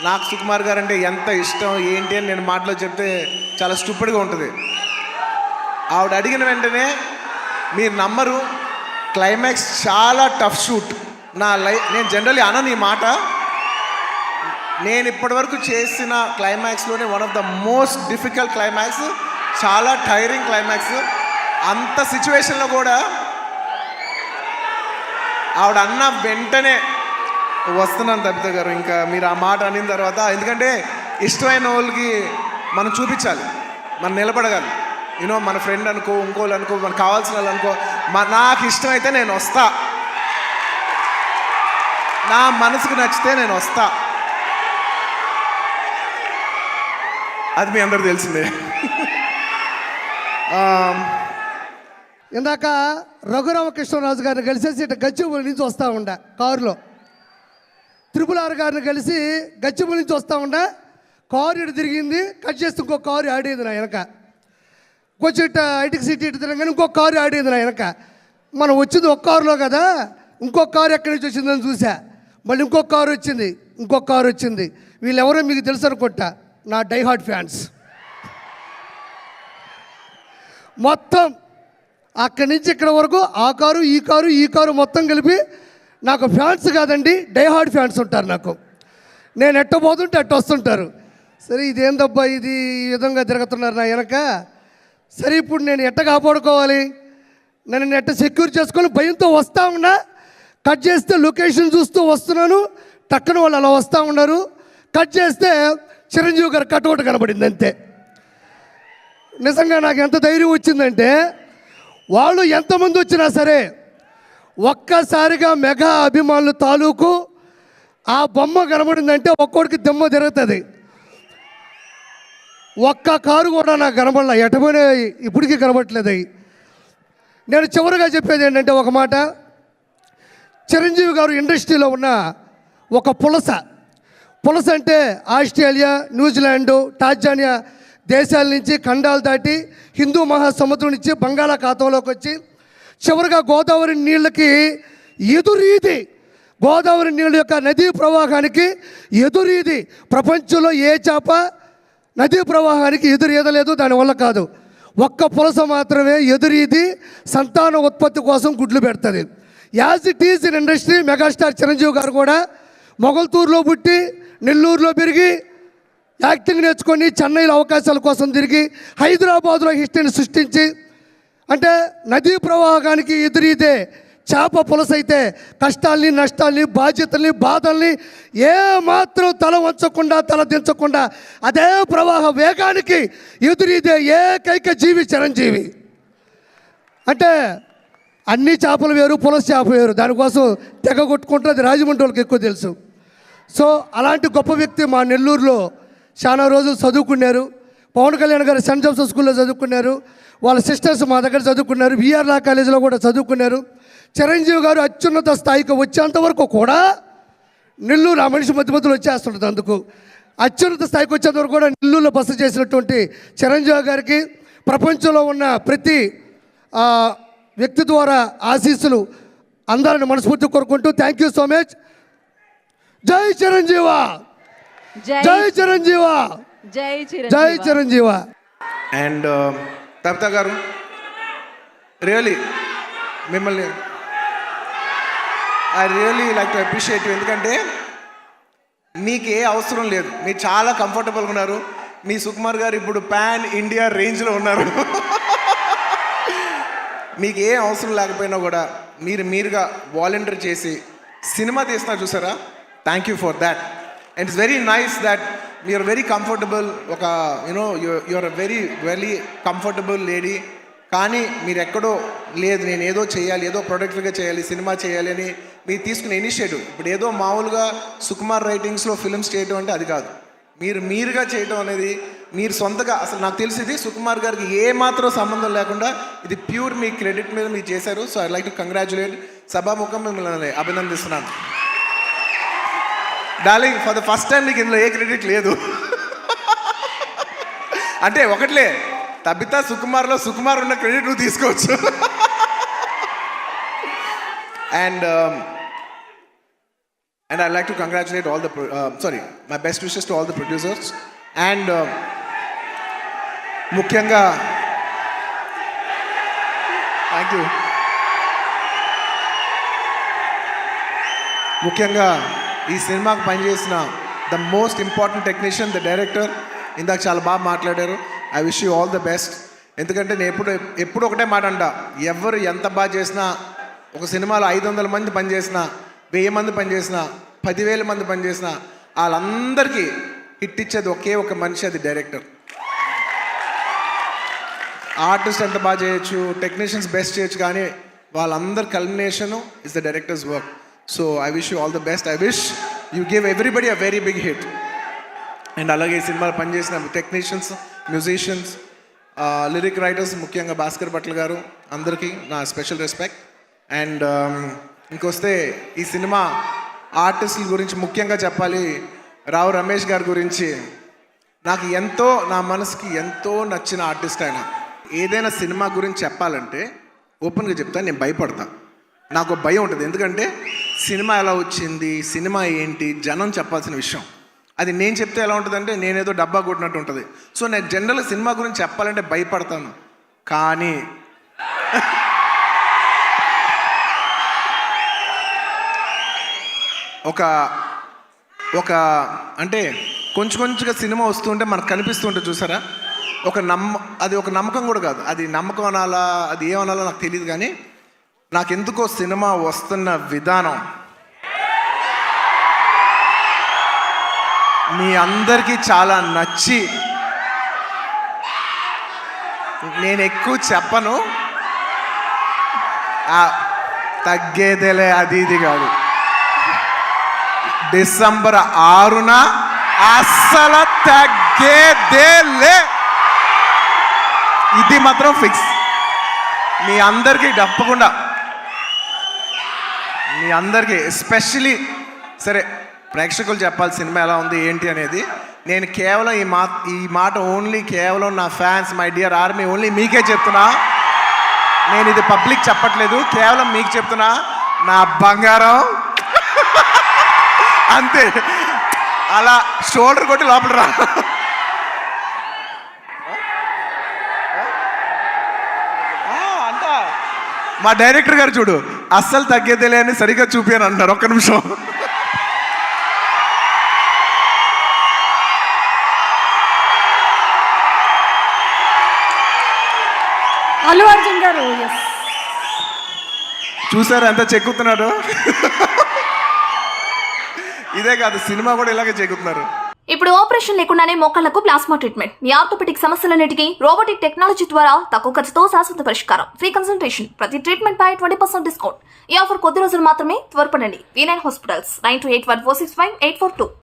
నాకు సుకుమార్ గారు అంటే ఎంత ఇష్టం ఏంటి అని నేను మాటలో చెప్తే చాలా స్టూపిడ్గా ఉంటుంది. ఆవిడ అడిగిన వెంటనే మీరు నమ్మరు, క్లైమాక్స్ చాలా టఫ్ షూట్. నేను జనరల్లీ అనను ఈ మాట. నేను ఇప్పటివరకు చేసిన క్లైమాక్స్లోనే one of the most difficult climax, చాలా టైరింగ్ క్లైమాక్స్. అంత సిచ్యువేషన్లో కూడా ఆవిడ అన్న వెంటనే వస్తున్నాను తబిత గారు, ఇంకా మీరు ఆ మాట అనిన తర్వాత, ఎందుకంటే ఇష్టమైన వాళ్ళకి మనం చూపించాలి, మనం నిలబడగాలి. యూనో మన ఫ్రెండ్ అనుకో, ఇంకోళ్ళు అనుకో, మనకు కావాల్సిన వాళ్ళు అనుకో, నాకు ఇష్టమైతే నేను వస్తా, నా మనసుకు నచ్చితే నేను వస్తా. అది మీ అందరూ తెలిసిందే. ఇందాక రఘురామకృష్ణరాజు గారిని కలిసేసి ఇటు గచ్చిబౌలి నుంచి వస్తూ ఉండ కారులో, RRR గారిని కలిసి గచ్చిబౌలి నుంచి వస్తూ ఉండ, కారు ఇటు తిరిగింది, కట్ చేస్తే ఇంకో కారు ఆడేది నా వెనక. కొంచెం ఇటు ఐటికి సిటీ ఇటు తిరగగానే ఇంకో కారు ఆడేది నా వెనక. మనం వచ్చింది ఒక కారులో కదా, ఇంకొక కారు ఎక్కడి నుంచి వచ్చిందని చూసా. మళ్ళీ ఇంకొక కారు వచ్చింది, ఇంకొక కారు వచ్చింది. వీళ్ళెవరో మీకు తెలుసు అనుకుంటా, నా డైహార్డ్ ఫ్యాన్స్. మొత్తం అక్కడి నుంచి ఇక్కడ వరకు ఆ కారు ఈ కారు ఈ కారు మొత్తం కలిపి నాకు ఫ్యాన్స్ కాదండి, డైహార్డ్ ఫ్యాన్స్ ఉంటారు నాకు. నేను ఎట్టబోతుంటే ఎట్ట వస్తుంటారు. సరే ఇదేందబ్బా ఇది, ఈ విధంగా తిరుగుతున్నారు నా వెనక. సరే ఇప్పుడు నేను ఎట్ట కాపాడుకోవాలి, నన్ను ఎట్ట సెక్యూర్ చేసుకొని భయంతో వస్తూ ఉన్నా. కట్ చేస్తే లొకేషన్ చూస్తూ వస్తున్నాను, టక్కన వాళ్ళు అలా వస్తూ ఉన్నారు. కట్ చేస్తే చిరంజీవి గారు కట్అవుట్ కనబడింది అంతే. నిజంగా నాకు ఎంత ధైర్యం వచ్చిందంటే, వాళ్ళు ఎంతమంది వచ్చినా సరే ఒక్కసారిగా మెగా అభిమానులు తాలూకు ఆ బొమ్మ కనబడిందంటే ఒక్కోడికి దిమ్మ తిరుగుతుంది. ఒక్క కారు కూడా నాకు కనబడలే, ఎటపోయినా ఇప్పటికీ కనబడట్లేదు. నేను చివరిగా చెప్పేది ఏంటంటే ఒక మాట, చిరంజీవి గారు ఇండస్ట్రీలో ఉన్న ఒక పులస అంటే ఆస్ట్రేలియా, న్యూజిలాండు, టాంజానియా దేశాల నుంచి ఖండాలు దాటి హిందూ మహాసముద్రం నుంచి బంగాళాఖాతంలోకి వచ్చి చివరిగా గోదావరి నీళ్ళకి ఎదురీది, గోదావరి నీళ్ళ యొక్క నదీ ప్రవాహానికి ఎదురీది. ప్రపంచంలో ఏ చేప నదీ ప్రవాహానికి ఎదురీదలేదు, దానివల్ల కాదు. ఒక్క పులస మాత్రమే ఎదురీది సంతాన ఉత్పత్తి కోసం గుడ్లు పెడుతుంది. As it is in industry, megastar Chiranjeevi గారు కూడా మొగల్తూరులో పుట్టి నెల్లూరులో పెరిగి యాక్టింగ్ నేర్చుకొని చెన్నైలో అవకాశాల కోసం తిరిగి హైదరాబాదులో హిస్టరీని సృష్టించి, అంటే నదీ ప్రవాహానికి ఎదురీదే చేప పులస అయితే కష్టాల్ని, నష్టాల్ని, బాధ్యతల్ని, బాధల్ని ఏమాత్రం తల వంచకుండా, తల దించకుండా అదే ప్రవాహ వేగానికి ఎదురీదే ఏకైక జీవి చిరంజీవి. అంటే అన్ని చేపలు వేరు, పులస చేప వేరు, దానికోసం తెగ కొట్టుకుంటే అది రాజమండ్రి వాళ్ళకి ఎక్కువ తెలుసు. సో అలాంటి గొప్ప వ్యక్తి మా నెల్లూరులో చాలా రోజులు చదువుకున్నారు. పవన్ కళ్యాణ్ గారు సెంట్ జోసెఫ్ స్కూల్లో చదువుకున్నారు, వాళ్ళ సిస్టర్స్ మా దగ్గర చదువుకున్నారు, విఆర్ లా కాలేజీలో కూడా చదువుకున్నారు. చిరంజీవి గారు అత్యున్నత స్థాయికి వచ్చేంత వరకు కూడా నెల్లూరు ఆ మనిషి మధ్య మధ్యలో వచ్చేస్తుంటుంది. అందుకు అత్యున్నత స్థాయికి వచ్చేంత వరకు కూడా నెల్లూరులో బస చేసినటువంటి చిరంజీవి గారికి ప్రపంచంలో ఉన్న ప్రతి వ్యక్తి ద్వారా ఆశీస్సులు అందరిని మనస్ఫూర్తి కోరుకుంటూ థ్యాంక్ యూ సో మచ్. జై చిరంజీవ, జై చిరంజీవ, జై చిరంజీవ. అండ్ తబిత గారు, రియలీ మిమ్మల్ని I really like to appreciate you. ఎందుకంటే మీకు ఏ అవసరం లేదు, మీరు చాలా కంఫర్టబుల్గా ఉన్నారు. మీ సుకుమార్ గారు ఇప్పుడు పాన్ ఇండియా రేంజ్లో ఉన్నారు. మీకు ఏ అవసరం లేకపోయినా కూడా మీరుగా వాలంటీర్ చేసి సినిమా తీస్తున్నారు చూసారా, thank you for that. And it's very nice that you're very comfortable. ఒక you know you're very very comfortable lady. కానీ మీరు ఎక్కడో లేదు, నేను ఏదో చేయాలి, ఏదో ప్రొడక్టివ్గా చేయాలి, సినిమా చేయాలి అని మీరు తీసుకునే ఇనిషియేటివ్. ఇప్పుడు ఏదో మామూలుగా సుకుమార్ రైటింగ్స్లో ఫిల్మ్స్ చేయడం అంటే అది కాదు. మీరుగా చేయడం అనేది, మీరు సొంతగా, అసలు నాకు తెలిసింది సుకుమార్ గారికి ఏమాత్రం సంబంధం లేకుండా ఇది ప్యూర్ మీ క్రెడిట్ మీద మీరు చేశారు. So I like to congratulate. సభాముఖం మిమ్మల్ని అభినందిస్తున్నాను. Darling, for the first time నీకు ఇందులో ఏ క్రెడిట్ లేదు. అంటే ఒకట్లే, తబిత సుకుమార్లో సుకుమార్ ఉన్న క్రెడిట్ నువ్వు తీసుకోవచ్చు. And And I'd like to congratulate all the, my best wishes to all the producers. And ముఖ్యంగా థ్యాంక్ యూ. ముఖ్యంగా ఈ సినిమాకి పనిచేసిన the most important technician, the director, ఇందాక చాలా బాగా మాట్లాడారు. I wish you all the best. ఎందుకంటే నేను ఎప్పుడు ఒకటే మాట అంట, ఎవరు ఎంత బాగా చేసినా, ఒక సినిమాలో 500 మంది పనిచేసినా, 1000 మంది పనిచేసినా, 10,000 మంది పనిచేసినా, వాళ్ళందరికీ హిట్ ఇచ్చేది ఒకే ఒక మనిషి, అది డైరెక్టర్. ఆర్టిస్ట్ ఎంత బాగా చేయొచ్చు, టెక్నీషియన్స్ బెస్ట్ చేయొచ్చు, కానీ వాళ్ళందరి culmination is the directors work. So I wish you all the best. I wish you give everybody a very big hit. And అలాగే ఈ సినిమాలో పనిచేసిన టెక్నీషియన్స్, మ్యూజిషియన్స్, లిరిక్ రైటర్స్, ముఖ్యంగా భాస్కర్ భట్ల గారు, అందరికీ నా స్పెషల్ రెస్పెక్ట్. అండ్ ఇంకొస్తే ఈ సినిమా ఆర్టిస్టుల గురించి ముఖ్యంగా చెప్పాలి. రావు రమేష్ గారి గురించి నాకు ఎంతో, నా మనసుకి ఎంతో నచ్చిన ఆర్టిస్ట్ ఆయన. ఏదైనా సినిమా గురించి చెప్పాలంటే ఓపెన్గా చెప్తాను, నేను భయపడతా. నాకు భయం ఉంటుంది. ఎందుకంటే సినిమా ఎలా వచ్చింది, సినిమా ఏంటి, జనం చెప్పాల్సిన విషయం. అది నేను చెప్తే ఎలా ఉంటుందంటే నేనేదో డబ్బా కొట్టినట్టు ఉంటుంది. సో నేను జనరల్గా సినిమా గురించి చెప్పాలంటే భయపడతాను. కానీ ఒక అంటే కొంచెంగా సినిమా వస్తుంటే మనకు కనిపిస్తుంటే చూసారా, అది ఒక నమ్మకం కూడా కాదు, అది నమ్మకం అనాలా, అది ఏమనాలో నాకు తెలియదు. కానీ నాకెందుకో సినిమా వస్తున్న విధానం మీ అందరికీ చాలా నచ్చి, నేను ఎక్కువ చెప్పను, తగ్గేదేలే అది ఇది కాదు. డిసెంబర్ 6న అస్సలు తగ్గేదేలే, ఇది మాత్రం ఫిక్స్. మీ అందరికీ తప్పకుండా, మీ అందరికీ ఎస్పెషలీ, సరే ప్రేక్షకులు చెప్పాలి సినిమా ఎలా ఉంది ఏంటి అనేది. నేను కేవలం ఈ మాట ఓన్లీ కేవలం నా fans, my dear army, only మీకే చెప్తున్నా. నేను ఇది పబ్లిక్ చెప్పట్లేదు, కేవలం మీకు చెప్తున్నా. నా బంగారం అంతే, అలా షోల్డర్ కొట్టి లోపల రా. అంతా మా డైరెక్టర్ గారు చూడు, అస్సలు తగ్గేదేలే అని సరిగ్గా చూపాను అంటున్నారు. ఒక్క నిమిషం. అల్లు అర్జున్ గారు చూసారు ఎంత చెక్కుతున్నాడు. ఇదే కాదు, సినిమా కూడా ఇలాగే చెక్కుతున్నారు. ఇప్పుడు ఆపరేషన్ లేకుండానే మోకాళ్లకు ప్లాస్మా ట్రీట్మెంట్. మీ ఆర్థోపెటిక్ సమస్యలన్నిటికీ రోబోటిక్ టెక్నాలజీ ద్వారా తక్కువ ఖర్చుతో శాశ్వత పరిష్కారం. ఫ్రీ కన్సల్టేషన్, ప్రతి ట్రీట్మెంట్ పై 20% డిస్కౌంట్. ఈ ఆఫర్ కొద్ది రోజులు మాత్రమే. త్వరపడండి. V9 hospitals, 9281465842.